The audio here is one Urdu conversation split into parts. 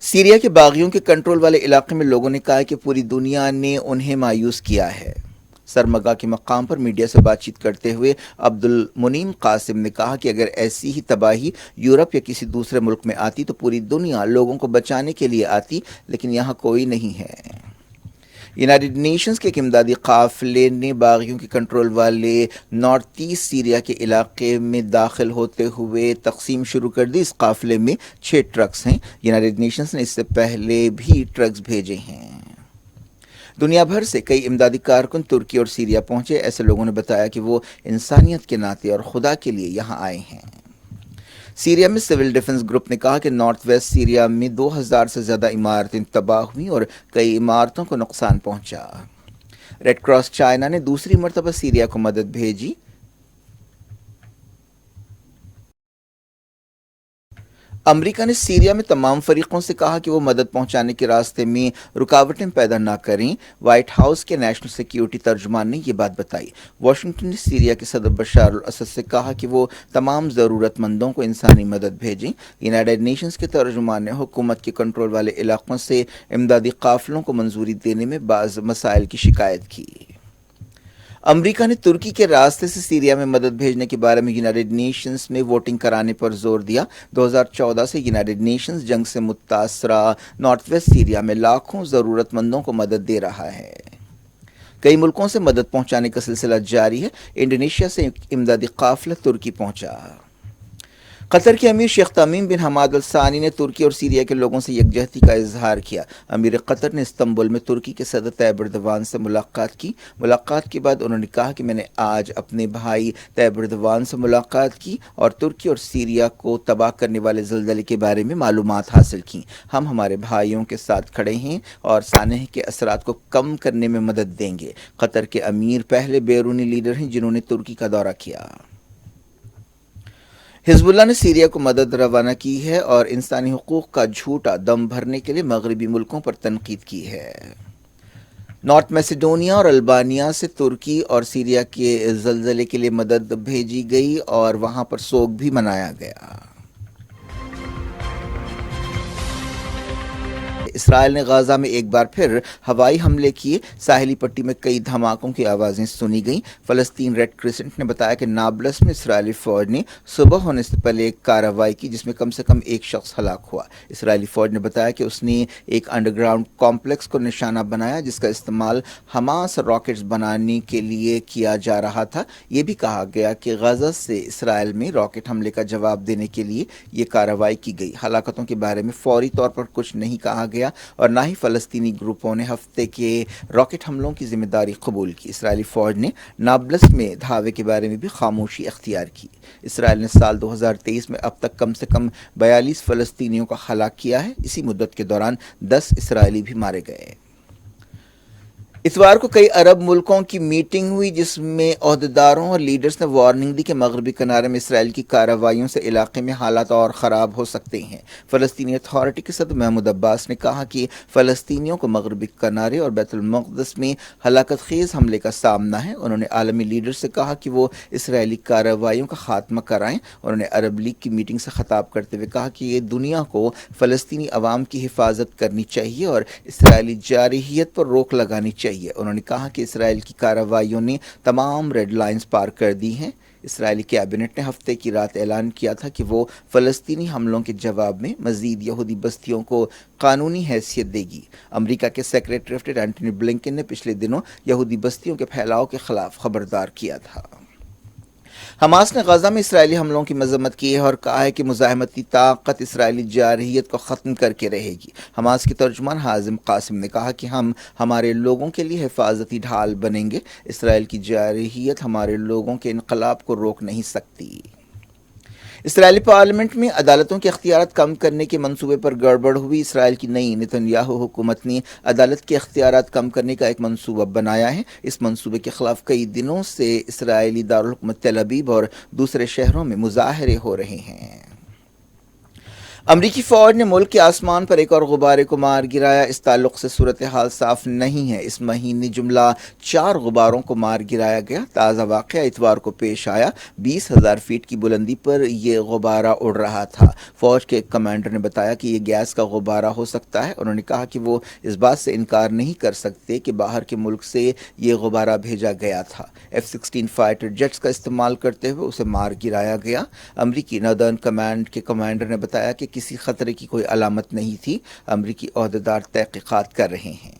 سیریا کے باغیوں کے کنٹرول والے علاقے میں لوگوں نے کہا کہ پوری دنیا نے انہیں مایوس کیا ہے۔ سرمگا کے مقام پر میڈیا سے بات چیت کرتے ہوئے عبد المنعم قاسم نے کہا کہ اگر ایسی ہی تباہی یورپ یا کسی دوسرے ملک میں آتی تو پوری دنیا لوگوں کو بچانے کے لیے آتی، لیکن یہاں کوئی نہیں ہے۔ یونائیٹڈ نیشنز کے ایک امدادی قافلے نے باغیوں کے کنٹرول والے نارتھ ایسٹ سیریا کے علاقے میں داخل ہوتے ہوئے تقسیم شروع کر دی۔ اس قافلے میں 6 ٹرکس ہیں۔ یونائیٹڈ نیشنز نے اس سے پہلے بھی ٹرکس بھیجے ہیں۔ دنیا بھر سے کئی امدادی کارکن ترکی اور سیریا پہنچے۔ ایسے لوگوں نے بتایا کہ وہ انسانیت کے ناطے اور خدا کے لیے یہاں آئے ہیں۔ سیریا میں سول ڈیفنس گروپ نے کہا کہ نارتھ ویسٹ سیریا میں 2000 سے زیادہ عمارتیں تباہ ہوئیں اور کئی عمارتوں کو نقصان پہنچا۔ ریڈ کراس چائنا نے دوسری مرتبہ سیریا کو مدد بھیجی۔ امریکہ نے سیریا میں تمام فریقوں سے کہا کہ وہ مدد پہنچانے کے راستے میں رکاوٹیں پیدا نہ کریں۔ وائٹ ہاؤس کے نیشنل سیکیورٹی ترجمان نے یہ بات بتائی۔ واشنگٹن نے سیریا کے صدر بشار الاسد سے کہا کہ وہ تمام ضرورت مندوں کو انسانی مدد بھیجیں۔ یونائیٹڈ نیشنز کے ترجمان نے حکومت کے کنٹرول والے علاقوں سے امدادی قافلوں کو منظوری دینے میں بعض مسائل کی شکایت کی۔ امریکہ نے ترکی کے راستے سے سیریا میں مدد بھیجنے کے بارے میں یونائیٹڈ نیشنز میں ووٹنگ کرانے پر زور دیا۔ 2014 سے یونائیٹڈ نیشنز جنگ سے متاثرہ نارتھ ویسٹ سیریا میں لاکھوں ضرورت مندوں کو مدد دے رہا ہے۔ کئی ملکوں سے مدد پہنچانے کا سلسلہ جاری ہے۔ انڈونیشیا سے امدادی قافلہ ترکی پہنچا۔ قطر کے امیر شیخ تمیم بن حماد الثانی نے ترکی اور سیریا کے لوگوں سے یکجہتی کا اظہار کیا۔ امیر قطر نے استنبول میں ترکی کے صدر طیب اردوان سے ملاقات کی۔ ملاقات کے بعد انہوں نے کہا کہ میں نے آج اپنے بھائی طیب اردوان سے ملاقات کی اور ترکی اور سیریا کو تباہ کرنے والے زلزلے کے بارے میں معلومات حاصل کیں۔ ہم ہمارے بھائیوں کے ساتھ کھڑے ہیں اور سانحہ کے اثرات کو کم کرنے میں مدد دیں گے۔ قطر کے امیر پہلے بیرونی لیڈر ہیں جنہوں نے ترکی کا دورہ کیا۔ حزب اللہ نے سیریا کو مدد روانہ کی ہے اور انسانی حقوق کا جھوٹا دم بھرنے کے لیے مغربی ملکوں پر تنقید کی ہے۔ نارتھ میسیڈونیا اور البانیہ سے ترکی اور سیریا کے زلزلے کے لیے مدد بھیجی گئی اور وہاں پر سوگ بھی منایا گیا۔ اسرائیل نے غزہ میں ایک بار پھر ہوائی حملے کیے۔ ساحلی پٹی میں کئی دھماکوں کی آوازیں سنی گئیں۔ فلسطین ریڈ کرسنٹ نے بتایا کہ نابلس میں اسرائیلی فوج نے صبح ہونے سے پہلے ایک کارروائی کی جس میں کم سے کم ایک شخص ہلاک ہوا۔ اسرائیلی فوج نے بتایا کہ اس نے ایک انڈر گراؤنڈ کمپلیکس کو نشانہ بنایا جس کا استعمال حماس راکٹس بنانے کے لیے کیا جا رہا تھا۔ یہ بھی کہا گیا کہ غزہ سے اسرائیل میں راکٹ حملے کا جواب دینے کے لیے یہ کارروائی کی گئی۔ ہلاکتوں کے بارے میں فوری طور پر کچھ نہیں کہا گیا اور نہ ہی فلسطینی گروپوں نے ہفتے کے راکٹ حملوں کی ذمہ داری قبول کی۔ اسرائیلی فوج نے نابلس میں دھاوے کے بارے میں بھی خاموشی اختیار کی۔ اسرائیل نے سال 2023 میں اب تک کم 42 فلسطینیوں کا ہلاک کیا ہے۔ اسی مدت کے دوران 10 اسرائیلی بھی مارے گئے۔ اتوار کو کئی عرب ملکوں کی میٹنگ ہوئی جس میں عہدیداروں اور لیڈرز نے وارننگ دی کہ مغربی کنارے میں اسرائیل کی کارروائیوں سے علاقے میں حالات اور خراب ہو سکتے ہیں۔ فلسطینی اتھارٹی کے صدر محمود عباس نے کہا کہ فلسطینیوں کو مغربی کنارے اور بیت المقدس میں ہلاکت خیز حملے کا سامنا ہے۔ انہوں نے عالمی لیڈرز سے کہا کہ وہ اسرائیلی کارروائیوں کا خاتمہ کرائیں۔ انہوں نے عرب لیگ کی میٹنگ سے خطاب کرتے ہوئے کہا کہ یہ دنیا کو فلسطینی عوام کی حفاظت کرنی چاہیے اور اسرائیلی جارحیت پر روک لگانی چاہیے۔ انہوں نے کہا کہ اسرائیل کی کارروائیوں نے تمام ریڈ لائنز پار کر دی ہیں۔ اسرائیلی کیبنٹ نے ہفتے کی رات اعلان کیا تھا کہ وہ فلسطینی حملوں کے جواب میں مزید یہودی بستیوں کو قانونی حیثیت دے گی۔ امریکہ کے secretary of state Antony Blinken نے پچھلے دنوں یہودی بستیوں کے پھیلاؤ کے خلاف خبردار کیا تھا۔ حماس نے غزہ میں اسرائیلی حملوں کی مذمت کی ہے اور کہا ہے کہ مزاحمتی طاقت اسرائیلی جارحیت کو ختم کر کے رہے گی۔ حماس کے ترجمان حازم قاسم نے کہا کہ ہم ہمارے لوگوں کے لیے حفاظتی ڈھال بنیں گے۔ اسرائیل کی جارحیت ہمارے لوگوں کے انقلاب کو روک نہیں سکتی۔ اسرائیلی پارلیمنٹ میں عدالتوں کے اختیارات کم کرنے کے منصوبے پر گڑبڑ ہوئی۔ اسرائیل کی نئی نیتن یاہو حکومت نے عدالت کے اختیارات کم کرنے کا ایک منصوبہ بنایا ہے۔ اس منصوبے کے خلاف کئی دنوں سے اسرائیلی دارالحکومت تل ابیب اور دوسرے شہروں میں مظاہرے ہو رہے ہیں۔ امریکی فوج نے ملک کے آسمان پر ایک اور غبارے کو مار گرایا۔ اس تعلق سے صورتحال صاف نہیں ہے۔ اس مہینے جملہ 4 غباروں کو مار گرایا گیا۔ تازہ واقعہ اتوار کو پیش آیا۔ 20,000 فیٹ کی بلندی پر یہ غبارہ اڑ رہا تھا۔ فوج کے ایک کمانڈر نے بتایا کہ یہ گیس کا غبارہ ہو سکتا ہے۔ انہوں نے کہا کہ وہ اس بات سے انکار نہیں کر سکتے کہ باہر کے ملک سے یہ غبارہ بھیجا گیا تھا۔ F-16 فائٹر جیٹس کا استعمال کرتے ہوئے اسے مار گرایا گیا۔ امریکی ناردرن کمانڈ کے کمانڈر نے بتایا کہ کسی خطرے کی کوئی علامت نہیں تھی۔ امریکی عہدیدار تحقیقات کر رہے ہیں۔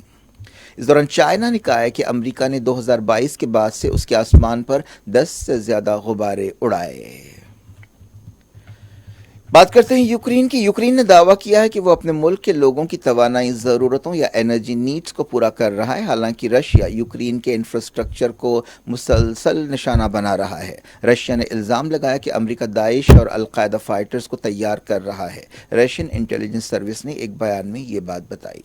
اس دوران چائنا نے کہا ہے کہ امریکہ نے 2022 کے بعد سے اس کے آسمان پر 10 سے زیادہ غبارے اڑائے۔ بات کرتے ہیں یوکرین کی۔ یوکرین نے دعویٰ کیا ہے کہ وہ اپنے ملک کے لوگوں کی توانائی ضرورتوں یا انرجی نیڈز کو پورا کر رہا ہے، حالانکہ رشیا یوکرین کے انفراسٹرکچر کو مسلسل نشانہ بنا رہا ہے۔ رشیا نے الزام لگایا کہ امریکہ داعش اور القاعدہ فائٹرز کو تیار کر رہا ہے۔ رشین انٹیلیجنس سروس نے ایک بیان میں یہ بات بتائی۔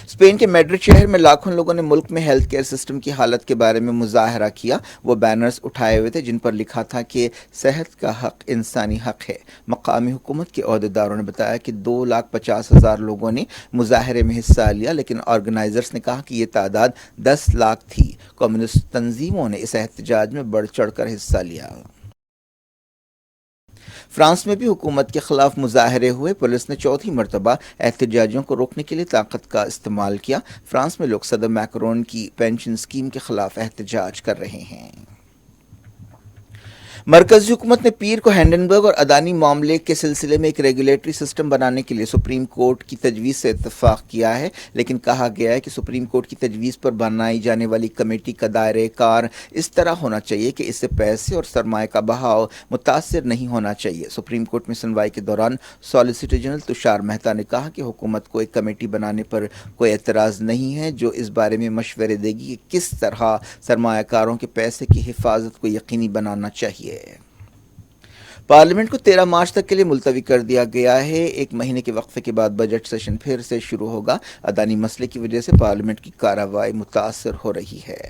اسپین کے میڈرڈ شہر میں لاکھوں لوگوں نے ملک میں ہیلتھ کیئر سسٹم کی حالت کے بارے میں مظاہرہ کیا۔ وہ بینرز اٹھائے ہوئے تھے جن پر لکھا تھا کہ صحت کا حق انسانی حق ہے۔ مقامی حکومت کے عہدیداروں نے بتایا کہ 2,50,000 لوگوں نے مظاہرے میں حصہ لیا، لیکن آرگنائزرز نے کہا کہ یہ تعداد 10 لاکھ تھی۔ کمیونسٹ تنظیموں نے اس احتجاج میں بڑھ چڑھ کر حصہ لیا۔ فرانس میں بھی حکومت کے خلاف مظاہرے ہوئے۔ پولیس نے چوتھی مرتبہ احتجاجیوں کو روکنے کے لیے طاقت کا استعمال کیا۔ فرانس میں لوگ صدر میکرون کی پینشن اسکیم کے خلاف احتجاج کر رہے ہیں۔ مرکزی حکومت نے پیر کو ہینڈنبرگ اور اڈانی معاملے کے سلسلے میں ایک ریگولیٹری سسٹم بنانے کے لیے سپریم کورٹ کی تجویز سے اتفاق کیا ہے، لیکن کہا گیا ہے کہ سپریم کورٹ کی تجویز پر بنائی جانے والی کمیٹی کا دائرہ کار اس طرح ہونا چاہیے کہ اس سے پیسے اور سرمایہ کا بہاؤ متاثر نہیں ہونا چاہیے۔ سپریم کورٹ میں سنوائی کے دوران سالیسیٹر جنرل تشار مہتا نے کہا کہ حکومت کو ایک کمیٹی بنانے پر کوئی اعتراض نہیں ہے جو اس بارے میں مشورے دے گی کہ کس طرح سرمایہ کاروں کے پیسے کی حفاظت کو یقینی بنانا چاہیے۔ پارلیمنٹ کو 13 مارچ تک کے لیے ملتوی کر دیا گیا ہے۔ ایک مہینے کے وقفے کے بعد بجٹ سیشن پھر سے شروع ہوگا۔ اڈانی مسئلے کی وجہ سے پارلیمنٹ کی کارروائی متاثر ہو رہی ہے۔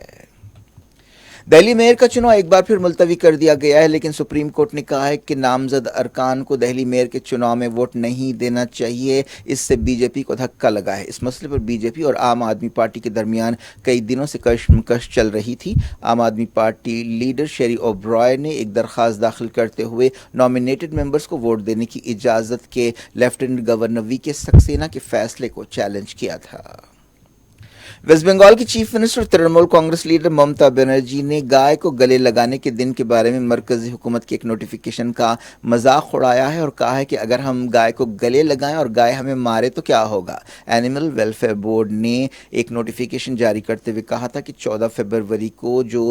دہلی میئر کا چناؤ ایک بار پھر ملتوی کر دیا گیا ہے، لیکن سپریم کورٹ نے کہا ہے کہ نامزد ارکان کو دہلی میئر کے چناؤ میں ووٹ نہیں دینا چاہیے۔ اس سے بی جے پی کو دھکا لگا ہے۔ اس مسئلے پر بی جے پی اور عام آدمی پارٹی کے درمیان کئی دنوں سے کشمکش چل رہی تھی۔ عام آدمی پارٹی لیڈر شیری اوبرائے نے ایک درخواست داخل کرتے ہوئے نامینیٹڈ ممبرز کو ووٹ دینے کی اجازت کے لیفٹیننٹ گورنر وی کے سکسینہ کے فیصلے کو چیلنج کیا تھا۔ ویسٹ بنگال کی chief minister Trinamool Congress leader Mamata Banerjee نے گائے کو گلے لگانے کے دن کے بارے میں مرکزی حکومت کے ایک نوٹیفیکیشن کا مذاق اڑایا ہے اور کہا ہے کہ اگر ہم گائے کو گلے لگائیں اور گائے ہمیں مارے تو کیا ہوگا۔ اینیمل ویلفیئر بورڈ نے ایک نوٹیفیکیشن جاری کرتے ہوئے کہا تھا کہ 14 فروری کو جو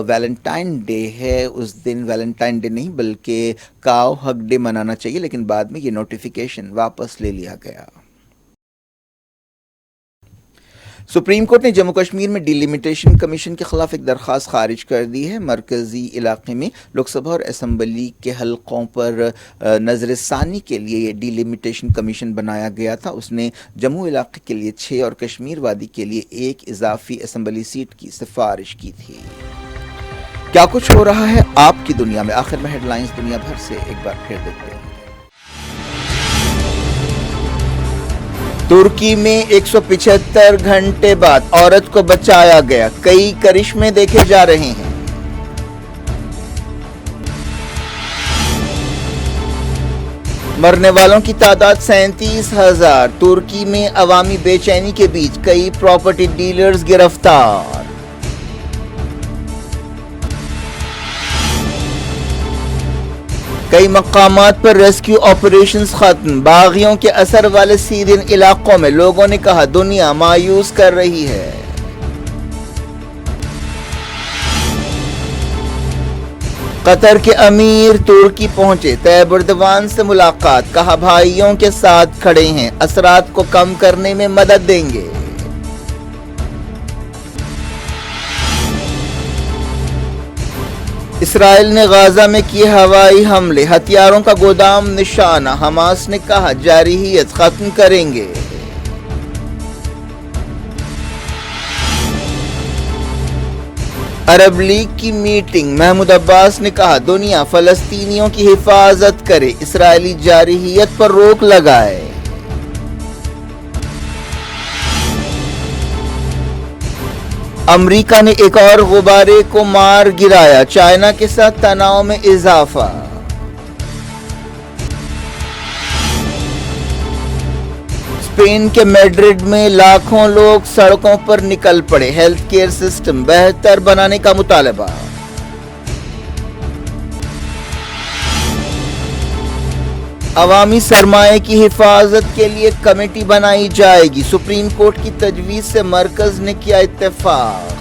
ویلنٹائن ڈے ہے اس دن ویلنٹائن ڈے نہیں بلکہ کاؤ ہگ ڈے منانا چاہیے، لیکن بعد میں یہ نوٹیفیکیشن واپس لے لیا گیا۔ سپریم کورٹ نے جموں کشمیر میں ڈی لمیٹیشن کمیشن کے خلاف ایک درخواست خارج کر دی ہے۔ مرکزی علاقے میں لوک سبھا اور اسمبلی کے حلقوں پر نظر ثانی کے لیے یہ ڈی لمیٹیشن کمیشن بنایا گیا تھا۔ اس نے جموں علاقے کے لیے 6 اور کشمیر وادی کے لیے 1 اضافی اسمبلی سیٹ کی سفارش کی تھی۔ کیا کچھ ہو رہا ہے آپ کی دنیا میں؟ آخر میں ہیڈ لائنز دنیا بھر سے ایک بار پھر دیکھتے ہیں۔ ترکی میں 175 گھنٹے بعد عورت کو بچایا گیا، کئی کرشمے دیکھے جا رہے ہیں۔ مرنے والوں کی تعداد 37,000۔ ترکی میں عوامی بے چینی کے بیچ کئی پراپرٹی ڈیلرز گرفتار۔ کئی مقامات پر ریسکیو آپریشنز ختم۔ باغیوں کے اثر والے سیرین علاقوں میں لوگوں نے کہا دنیا مایوس کر رہی ہے۔ قطر کے امیر ترکی پہنچے، طیب اردوان سے ملاقات، کہا بھائیوں کے ساتھ کھڑے ہیں، اثرات کو کم کرنے میں مدد دیں گے۔ اسرائیل نے غزہ میں کیے ہوائی حملے، ہتھیاروں کا گودام نشانہ، حماس نے کہا جارحیت ختم کریں گے۔ عرب لیگ کی میٹنگ، محمود عباس نے کہا دنیا فلسطینیوں کی حفاظت کرے، اسرائیلی جارحیت پر روک لگائے۔ امریکہ نے ایک اور غبارے کو مار گرایا، چائنا کے ساتھ تناؤ میں اضافہ۔ اسپین کے میڈرڈ میں لاکھوں لوگ سڑکوں پر نکل پڑے، ہیلتھ کیئر سسٹم بہتر بنانے کا مطالبہ۔ عوامی سرمایہ کی حفاظت کے لیے کمیٹی بنائی جائے گی، سپریم کورٹ کی تجویز سے مرکز نے کیا اتفاق۔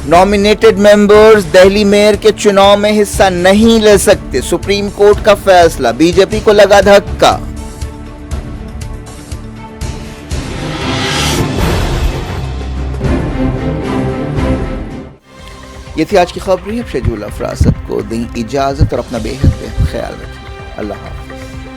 نامینیٹڈ ممبرز دہلی میئر کے چناؤ میں حصہ نہیں لے سکتے، سپریم کورٹ کا فیصلہ، بی جے پی کو لگا دھکا۔ یہ تھی آج کی خبر۔ اب شیڈول افراست کو دیں اجازت اور اپنا بے حد خیال رکھیں۔ اللہ حافظ۔